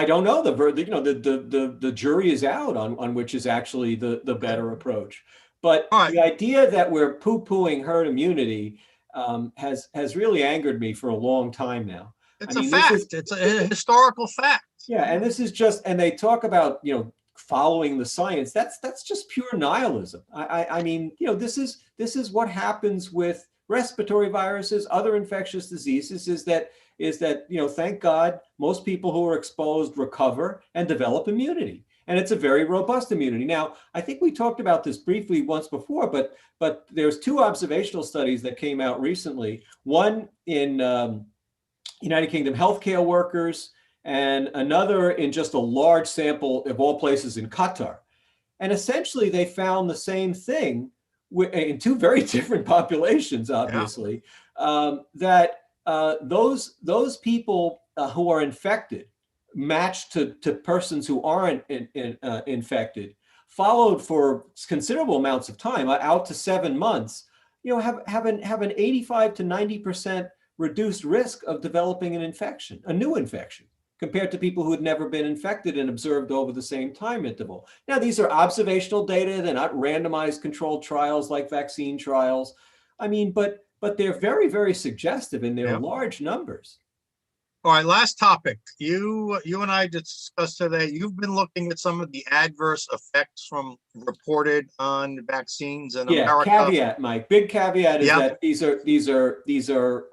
S3: don't know. The jury is out on which is actually the better approach. But the idea that we're poo-pooing herd immunity has really angered me for a long time now.
S2: It's a fact. It's a historical fact.
S3: Yeah, and this is and they talk about following the science. That's just pure nihilism. I mean, this is what happens with respiratory viruses, other infectious diseases, is that thank God, most people who are exposed recover and develop immunity. And it's a very robust immunity. Now, I think we talked about this briefly once before, but there's 2 observational studies that came out recently. One in United Kingdom healthcare workers, and another in just a large sample of all places in Qatar. And essentially, they found the same thing in 2 very different populations, obviously, that those people who are infected, matched to persons who aren't infected, followed for considerable amounts of time, out to 7 months, have an 85 to 90% reduced risk of developing an infection, a new infection, compared to people who had never been infected and observed over the same time interval. Now, these are observational data. They're not randomized controlled trials like vaccine trials. I mean, but they're very, very suggestive in their large numbers.
S2: All right, last topic. You and I discussed today, you've been looking at some of the adverse effects reported on vaccines in America.
S3: Caveat, Mike. Big caveat is that these are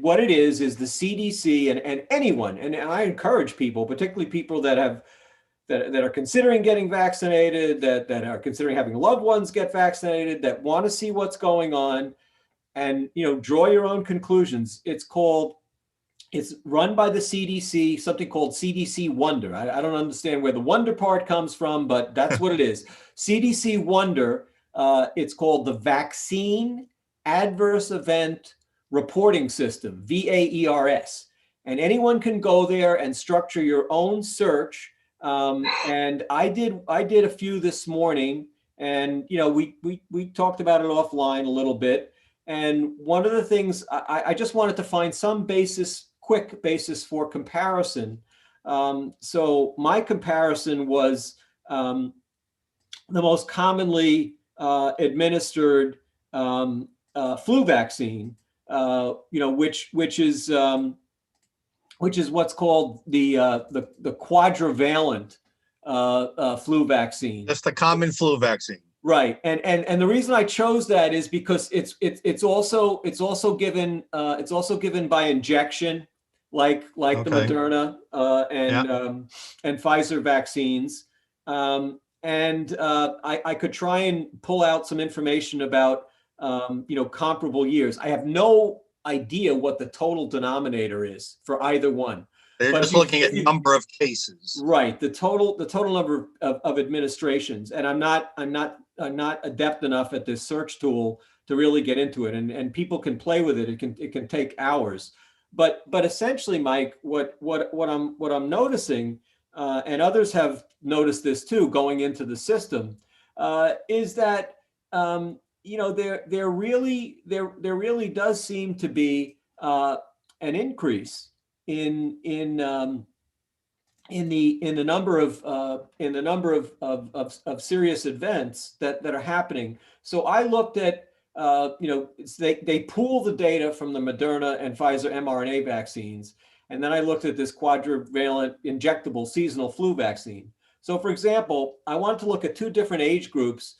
S3: what it is the CDC and anyone, and I encourage people, particularly people that are considering getting vaccinated, that are considering having loved ones get vaccinated, that want to see what's going on, and draw your own conclusions. It's run by the CDC, something called CDC Wonder. I don't understand where the wonder part comes from, but that's what it is. CDC Wonder, it's called the Vaccine Adverse Event Reporting System, VAERS. And anyone can go there and structure your own search. And I did a few this morning, and we talked about it offline a little bit. And one of the things I just wanted to find some quick basis for comparison. So my comparison was the most commonly administered flu vaccine, which is what's called the quadrivalent flu vaccine.
S2: That's the common flu vaccine.
S3: Right, and the reason I chose that is because it's also given by injection, like the
S2: Okay.
S3: Moderna and Pfizer vaccines, I could try and pull out some information about comparable years. I have no idea what the total denominator is for either one.
S2: They're
S3: But
S2: just looking at number of cases.
S3: Right, the total number of administrations, and I'm not adept enough at this search tool to really get into it, and people can play with it. It can take hours, but essentially, Mike, what I'm noticing, and others have noticed this too, going into the system, is that there really does seem to be an increase in the number of serious events that are happening. So I looked at they pool the data from the Moderna and Pfizer mRNA vaccines, and then I looked at this quadrivalent injectable seasonal flu vaccine. So, for example, I wanted to look at two different age groups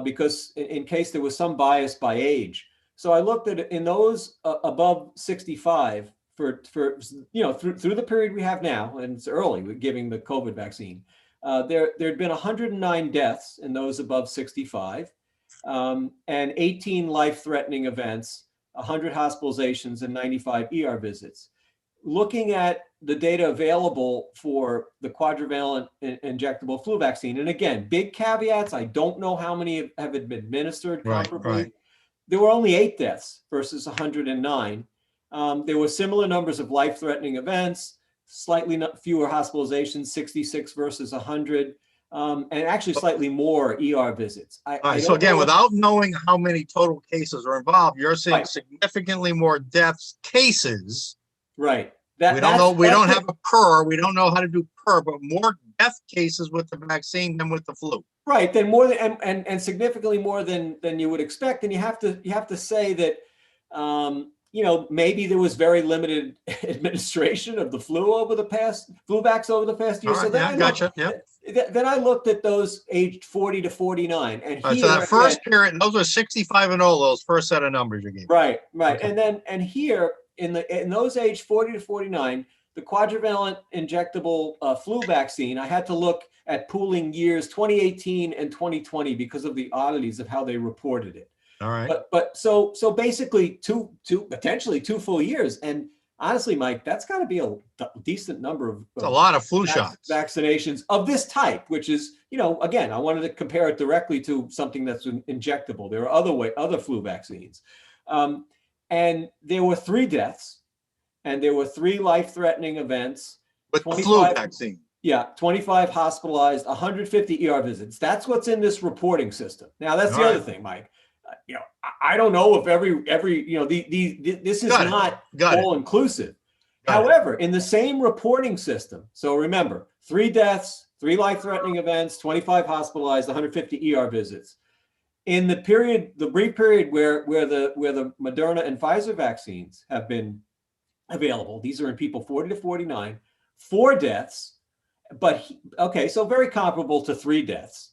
S3: because in case there was some bias by age. So I looked at in those above 65. For through the period we have now, and it's early, we're giving the COVID vaccine. There'd been 109 deaths in those above 65, and 18 life-threatening events, 100 hospitalizations, and 95 ER visits. Looking at the data available for the quadrivalent injectable flu vaccine, and again, big caveats. I don't know how many have been administered comparably.
S2: Right.
S3: There were only 8 deaths versus 109. There were similar numbers of life-threatening events, slightly fewer hospitalizations, 66 versus 100, and actually slightly more ER visits.
S2: All right. So again, without knowing how many total cases are involved, you're seeing
S3: Right.
S2: significantly more deaths cases.
S3: Right.
S2: We don't know. We don't have a per. We don't know how to do per, but more death cases with the vaccine than with the flu.
S3: Right. Then more than and significantly more than you would expect. And you have to say that maybe there was very limited administration of the flu vax over the past year.
S2: All right,
S3: So then
S2: gotcha.
S3: Then I looked at those aged 40 to 49, and
S2: so that first period, those are 65 and old. Those first set of numbers you gave.
S3: Right.
S2: Okay.
S3: And here in those aged 40 to 49, the quadrivalent injectable flu vaccine, I had to look at pooling years 2018 and 2020 because of the oddities of how they reported it.
S2: All right.
S3: But so basically potentially 2 full years. And honestly, Mike, that's got to be a decent number of
S2: a lot of flu shots,
S3: vaccinations of this type, which is, again, I wanted to compare it directly to something that's injectable. There are other flu vaccines. And there were 3 deaths, and there were 3 life-threatening events.
S2: With the flu vaccine.
S3: Yeah, 25 hospitalized, 150 ER visits. That's what's in this reporting system. Now, that's the other thing, Mike. I don't know if this is not all inclusive. However, in the same reporting system, so remember, 3 deaths, 3 life-threatening events, 25 hospitalized, 150 ER visits. In the brief period where the Moderna and Pfizer vaccines have been available, these are in people 40 to 49, 4 deaths, so very comparable to 3 deaths.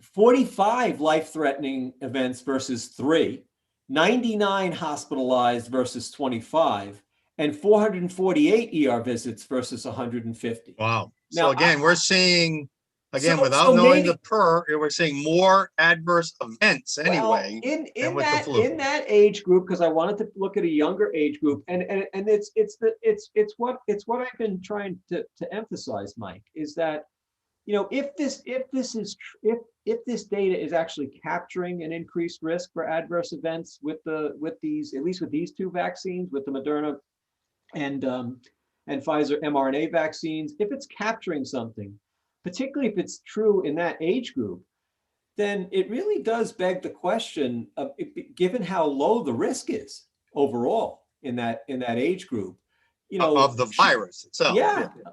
S3: 45 life-threatening events versus 3, 99 hospitalized versus 25, and 448 ER visits versus 150.
S2: Wow.
S3: Now,
S2: so again, we're seeing, without knowing the per, we're seeing more adverse events anyway.
S3: In that age group, because I wanted to look at a younger age group, and it's what I've been trying to emphasize, Mike, is that if this data is actually capturing an increased risk for adverse events with these 2 vaccines, with the Moderna and Pfizer mRNA vaccines, if it's capturing something, particularly if it's true in that age group, then it really does beg the question of, given how low the risk is overall in that age group,
S2: of the virus itself.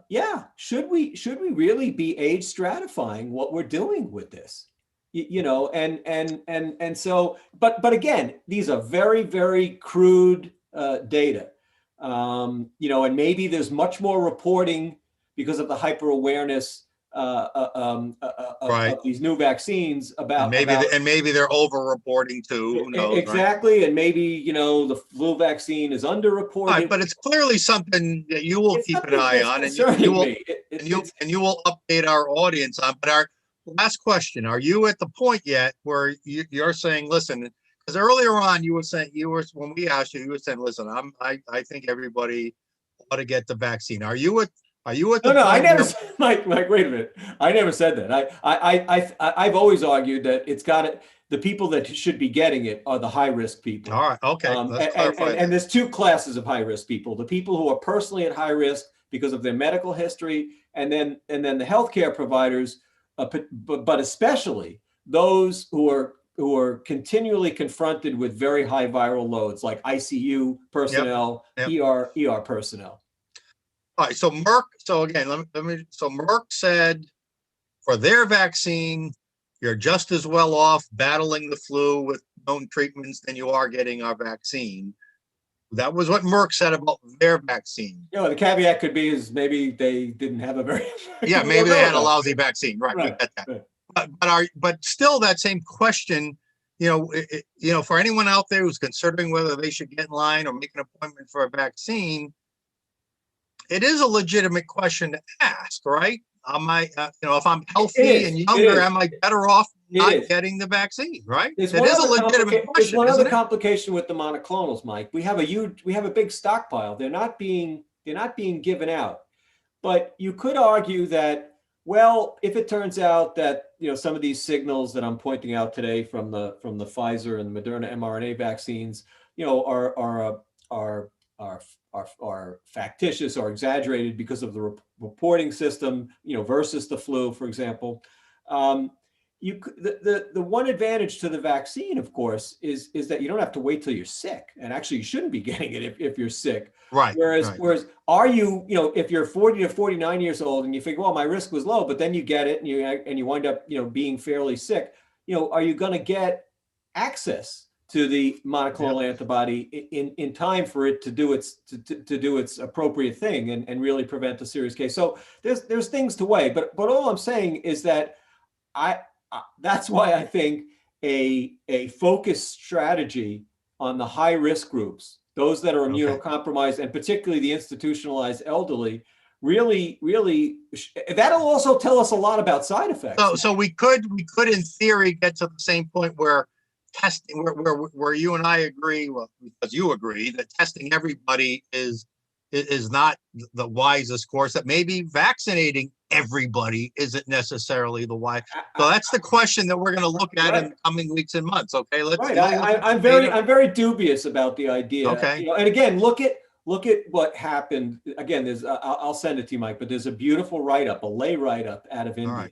S3: Yeah. Should we really be age stratifying what we're doing with this? And so, but again, these are very, very crude data. And maybe there's much more reporting because of the hyper awareness
S2: Right.
S3: of these new vaccines about
S2: And maybe they're over-reporting too. Who knows?
S3: exactly,
S2: right?
S3: And maybe the flu vaccine is underreported.
S2: Right, but it's clearly something that you will keep an eye on, and you will update our audience on. But our last question: are you at the point yet where you're saying, listen? Because earlier on you were when we asked you were saying, listen, I think everybody ought to get the vaccine. Are you at the point?
S3: No, I never said, Mike, wait a minute. I never said that. I've always argued that the people that should be getting it are the high risk people.
S2: All right, okay, let's clarify that.
S3: And there's two classes of high risk people: the people who are personally at high risk because of their medical history, and then the healthcare providers, but especially those who are continually confronted with very high viral loads, like ICU personnel,
S2: Yep.
S3: ER personnel.
S2: All right, so Merck. So again, So Merck said for their vaccine, you're just as well off battling the flu with known treatments than you are getting our vaccine. That was what Merck said about their vaccine.
S3: The caveat could be is maybe they didn't have a very
S2: maybe they had a lousy vaccine, right? We get that.
S3: Right.
S2: But still, that same question, for anyone out there who's considering whether they should get in line or make an appointment for a vaccine, it is a legitimate question to ask, right? If I'm healthy and younger, am I better off not getting the vaccine, right? It is a legitimate question.
S3: There's one other complication with the monoclonals, Mike. We have a big stockpile. They're not being given out. But you could argue that, well, if it turns out that some of these signals that I'm pointing out today from the Pfizer and the Moderna mRNA vaccines, are factitious or exaggerated because of the reporting system, versus the flu, for example. The one advantage to the vaccine, of course, is that you don't have to wait till you're sick, and actually you shouldn't be getting it if you're sick.
S2: Right.
S3: Whereas are you, if you're 40 to 49 years old and you think, well, my risk was low, but then you get it and you wind up, being fairly sick, are you going to get access to the monoclonal antibody in time for it to do its appropriate thing and really prevent a serious case? So there's things to weigh, but all I'm saying is that that's why I think a focused strategy on the high risk groups, those that are immunocompromised, and particularly the institutionalized elderly, really that'll also tell us a lot about side effects.
S2: So we could in theory get to the same point where testing, where you and I agree, well, because you agree that testing everybody is not the wisest course, that maybe vaccinating everybody isn't necessarily the wise. So that's the question that we're going to look at in the coming weeks and months. Okay,
S3: I'm very dubious about the idea.
S2: Okay,
S3: and again, look at what happened. Again, I'll send it to you, Mike. But there's a beautiful write-up, a lay write-up out of India,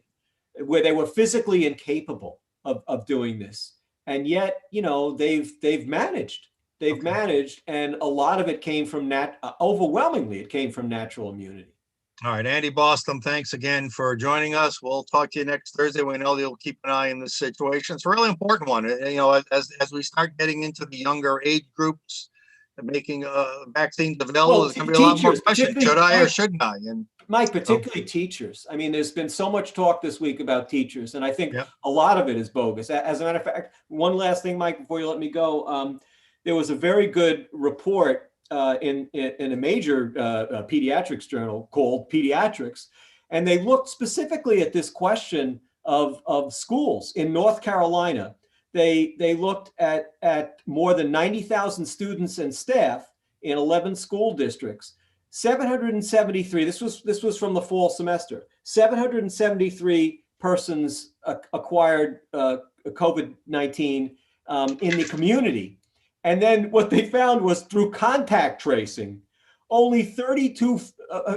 S3: where they were physically incapable of doing this. And yet, they've managed. They've managed, and a lot of it came from overwhelmingly, it came from natural immunity.
S2: All right, Andy Bostom, thanks again for joining us. We'll talk to you next Thursday. We know you'll keep an eye on this situation. It's a really important one. As we start getting into the younger age groups and making vaccines available, there's going to be a lot more questions. Should I or shouldn't I? And
S3: Mike, particularly teachers. I mean, there's been so much talk this week about teachers, and I think a lot of it is bogus. As a matter of fact, one last thing, Mike, before you let me go, there was a very good report in a major pediatrics journal called Pediatrics, and they looked specifically at this question of schools in North Carolina. They looked at more than 90,000 students and staff in 11 school districts. 773. This was from the fall semester. 773 persons acquired COVID-19 in the community. And then what they found was through contact tracing, only 32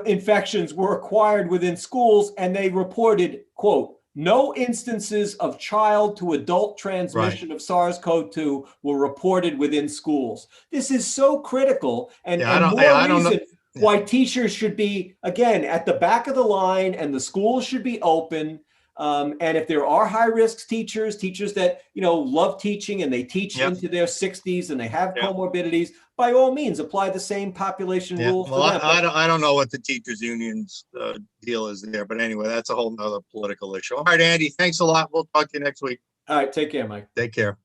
S3: infections were acquired within schools, and they reported, quote, no instances of child to adult transmission of SARS-CoV-2 were reported within schools. This is so critical, and more reason why teachers should be, again, at the back of the line, and the schools should be open. And if there are high-risk teachers that love teaching and they teach into their 60s and they have comorbidities, by all means, apply the same population
S2: Yeah,
S3: rule for
S2: well,
S3: them.
S2: I don't know what the teachers unions deal is there, but anyway, that's a whole nother political issue. All right, Andy, thanks a lot. We'll talk to you next week.
S3: All right, take care, Mike.
S2: Take care.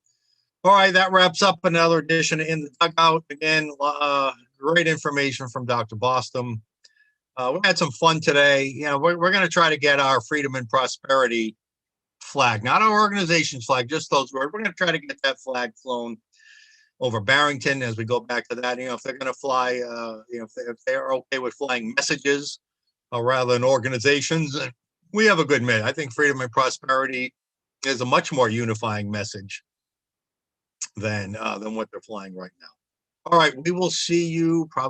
S2: All right, that wraps up another edition of In the Dugout. Again, great information from Dr. Bostom. We had some fun today. You know, we're going to try to get our freedom and prosperity flag, not our organization's flag, just those words. We're going to try to get that flag flown over Barrington as we go back to that. You know, if they're going to fly, you know, if they're okay with flying messages rather than organizations, we have a good message. I think freedom and prosperity is a much more unifying message than what they're flying right now. All right, we will see you probably